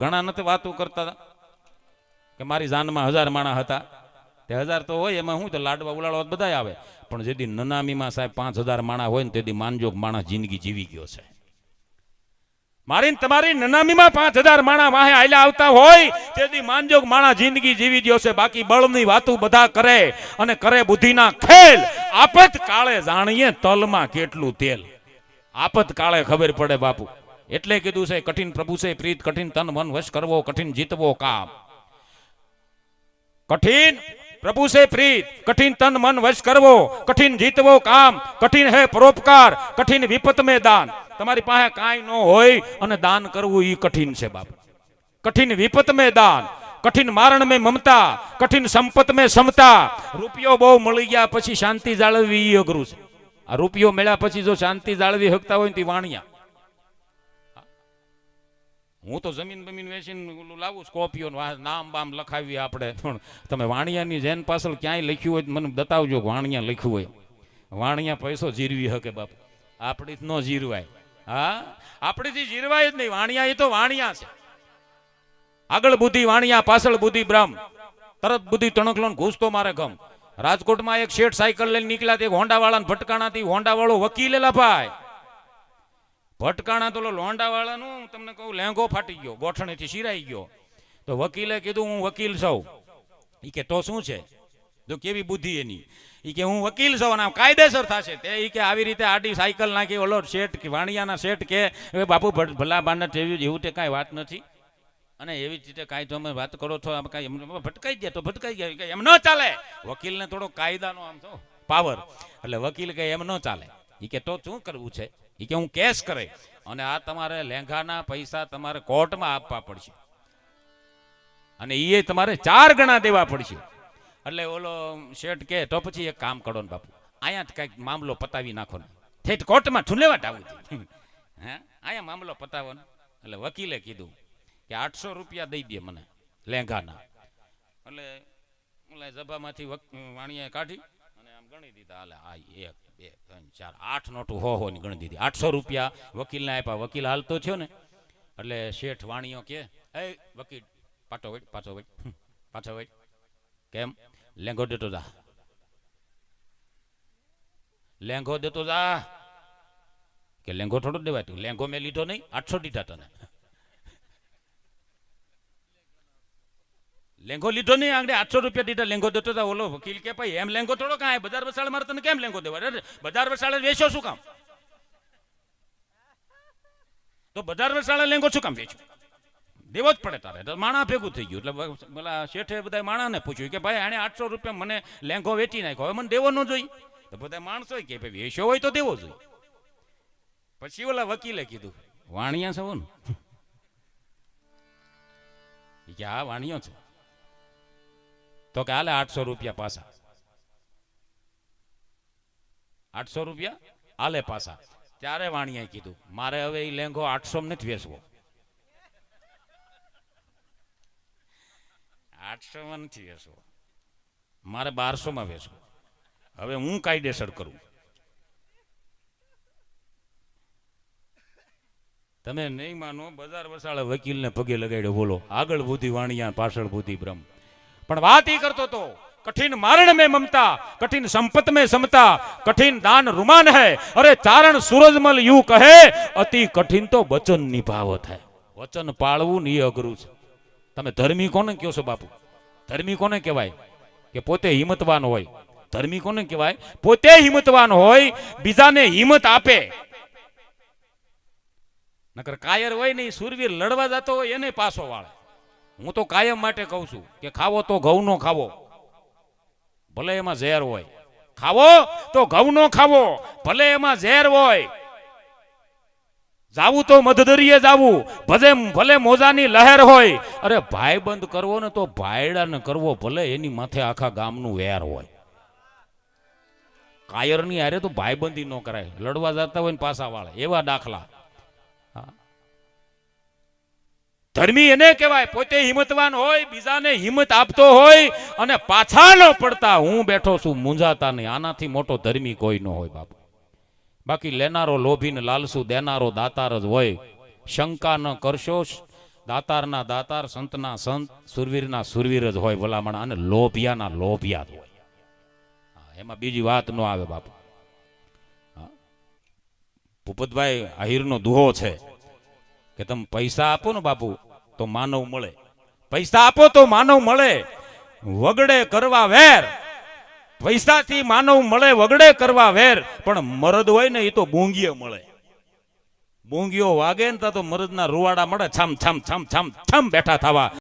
ઘણા નથી વાતો કરતા કે મારી જાનમાં 1000 માણા હતા. તે 1000 તો હોય, એમાં શું તો લાડવા ઉલાડવા બધા આવે, પણ જેથી નનામીમાં સાહેબ 5000 માણા હોય ને તેથી માનજોગ માણસ જિંદગી જીવી ગયો છે. મારી તમારી નનામીમાં 5000 માણા વાહે આયલા આવતા હોય તેથી માનજોગ માણા જિંદગી જીવી ગયો છે. બાકી બળની વાતો બધા કરે અને કરે બુદ્ધિના ખેલ. આપત કાળે જાણીએ તલમાં કેટલું તેલ. આપત કાળે ખબર પડે બાપુ. એટલે કીધું છે કઠિન પ્રભુ છે પ્રીત, કઠિન તન મન વશ કરવો, કઠિન જીતવો કામ. કઠિન પ્રભુ से प्रीत, कठिन तन मन वश करवो, कठिन जीतवो काम, कठिन है परोपकार, कठिन विपत में दान. તમારી પાસે કાંઈ ન હોય અને દાન કરવું એ કઠિન છે બાપ. કઠિન વિપત में दान, कठिन मारण में ममता, कठिन संपत में समता. રૂપિયો બહુ મળી ગયા પછી શાંતિ જાળવવી એ અઘરું છે. આ રૂપિયો મળ્યા પછી જો શાંતિ જાળવી શકતા હોય ને વાણિયા. હું તો જમીન બમીન વેચીને લાવું સ્કોર્પિયો નામ બામ લખાવી આપણે, પણ તમે વાણિયાની જેન પાછળ ક્યાંય લખ્યું હોય મને બતાવજો. વાણિયા લખ્યું હોય, વાણિયા પૈસો જીરવી શકે બાપ, આપણી ન જીરવાય. હા, આપણીથી જીરવાય જ નહીં. વાણિયા એ તો વાણિયા છે. આગળ બુદ્ધિ વાણિયા, પાછળ બુદ્ધિ બ્રહ્મ. તરત બુદ્ધિ તણકલો ઘૂસતો મારે ગમ. રાજકોટમાં એક શેઠ સાયકલ લઈને નીકળ્યા, એક હોન્ડા વાળાને ભટકાણાથી હોન્ડા વાળો વકીલેલા ભાઈ ભટકાણા તો લોંડા વાળાનું તમને કહું લેંગો ફાટી ગયો, ગોઠણેથી શિરાઈ ગયો. તો વકીલે કીધું હું વકીલ છું. ઈ કે તો શું છે, જો કેવી બુદ્ધિ એની. ઈ કે હું વકીલ છું અને કાયદેસર થશે. તે ઈ કે આવી રીતે આડી સાયકલ નાખી ઓલો શેઠ વાણિયાના શેઠ કે હવે બાપુ ભલા બાંડા એવું તે કાંઈ વાત નથી, અને એવી રીતે કાંઈ તમે વાત કરો છો કાંઈ ભટકાઈ ગયા તો ભટકાઈ ગયા, એમ ન ચાલે. વકીલને થોડો કાયદાનો આમ તો પાવર, એટલે વકીલ કે એમ ન ચાલે. ઈ કે તો શું કરવું છે, ઈ કે હું કેસ કરે અને આ તમારે લેંઘાના પૈસા તમારે કોર્ટમાં આપવા પડશે અને એ તમારે 4 ગણા દેવા પડશે. એટલે ઓલો શેઠ કે તો પછી એક કામ કરો ને બાપુ, અહીંયા કંઈક મામલો પતાવી નાખો ને, ઠેઠ કોર્ટમાં ઠુલેવાટ આવું હે, અહીંયા મામલો પતાવો ને. એટલે વકીલે કીધું કે 800 રૂપિયા દઈ દે મને લેંઘાના. એટલે ઓલા જબામાંથી વાણિયાએ કાઢી અને આમ ગણી દીધા. હાલે આ 1 2 3 4 8 નોટું હો ની ગણી દીધી. 800 રૂપિયા વકીલને આપ્યા. વકીલ હાલતો થયો ને એટલે શેઠ વાણિયો કે એ વકીલ પાછો વઈ કેમ લેંઘો દેતો જા, લેંઘો દેતો જા. કે લેંઘો થોડો દેવાય, તું લેંઘો મેં લીધો નહીં, 800 દીધા તને. લેંઘો લીધો નહીં, આંગળે 800 રૂપિયા દીધા, લેંઘો દેતો જા. ઓલો વકીલ કે ભાઈ એમ લેંઘો થોડો કાંઈ, બજાર વસાળે મારે તને કેમ લેંઘો દેવા, બજાર વસાળે વેચો શું કામ, તો બજાર વસાળે લેંઘો શું કામ વેચો, દેવો જ પડે તારે. તો માણા ભેગું થઈ ગયું. એટલે પેલા શેઠે બધા માણાને પૂછ્યું કે ભાઈ આને 800 રૂપિયા મને લેંઘો વેચી નાખ્યો, હવે મને દેવો ન જોઈ. તો બધા માણસો કે ભાઈ વેચો હોય તો દેવો જોઈએ. પછી ઓલા વકીલે કીધું વાણિયા છો ને, કે હા વાણિયો છે. તો કે હાલે 800 રૂપિયા પાછા, 800 રૂપિયા હાલે પાછા. ત્યારે વાણિયાએ કીધું મારે હવે એ લેંઘો 800 નથી વેચવો, 800 નથી વેચવો, મારે 1200 વેચવો. હવે હું કાયદેસર કરું. તમે નહીં માનો, બજાર વસાળે વકીલને પગે લગાડ્યો. બોલો, આગળ બુદ્ધિ વાણિયા, પાછળ બુદ્ધિ બ્રહ્મ. પણ વાત એ કરતો તો कठिन मारण में ममता, कठिन संपत में समता, कठिन दान रुमान है, अरे चारण सूरजमल यूं कहे, अति कठिन तो वचन निभावत है. वचन पाळવું ની અઘરું છે. તમે ધર્મી કોને કહો છો બાપુ? ધર્મી કોને કહેવાય? કે પોતે હિંમતવાન હોય. ધર્મી કોને કહેવાય? પોતે હિંમતવાન હોય, બીજાને હિંમત આપે. નકર કાયર હોય ને સુરવીર લડવા જતો હોય એને પાછો વાળે. હું તો કાયમ માટે કહું છું કે ખાવો તો ઘઉંનો ખાવો, ભલે એમાં ઝેર હોય. ખાવો તો ઘઉંનો ખાવો, ભલે એમાં ઝેર હોય. જાવું તો મધદરીએ જાવું, ભલે મોજાની લહેર હોય. અરે ભાઈબંધ કરવો ને તો ભાઈડાને કરવો, ભલે એની માથે આખા ગામનું વેર હોય. કાયરની હારે તો ભાઈબંધી ન કરાય. લડવા જતા હોય ને પાછા વાળે, એવા દાખલા. ધર્મી એને કહેવાય પોતે હિંમતવાન હોય, બીજાને હિંમત આપતો હોય અને પાછા ન પડતા હું બેઠો છું મૂંઝાતા નહીં. આનાથી મોટો ધર્મી કોઈ ન હોય બાપુ. બાકી લેનારો લોભી ને લાલસુ, દેનારો દાતાર જ હોય. શંકા ન કરશો, દાતારના દાતાર, સંતના સંત, સુરવીરના સુરવીર જ હોય ભલામણ, અને લોભિયાના લોભિયા જ હોય. એમાં બીજી વાત ન આવે બાપુ. ભૂપતભાઈ આહિરનો દુહો છે કે તમે પૈસા આપો ને બાપુ તો માનવ મળે, પૈસા આપો તો માનવ મળે, વગડે કરવા વેર. પૈસાથી માનવ મળે, વગડે કરવા વેર, પણ મરદ હોય ને એ તો બૂંગીએ મળે. બૂંગીઓ વાગે ને તો મરદના રૂવાડા મળે, છમ છમ છમ છમ છમ બેઠા થવા.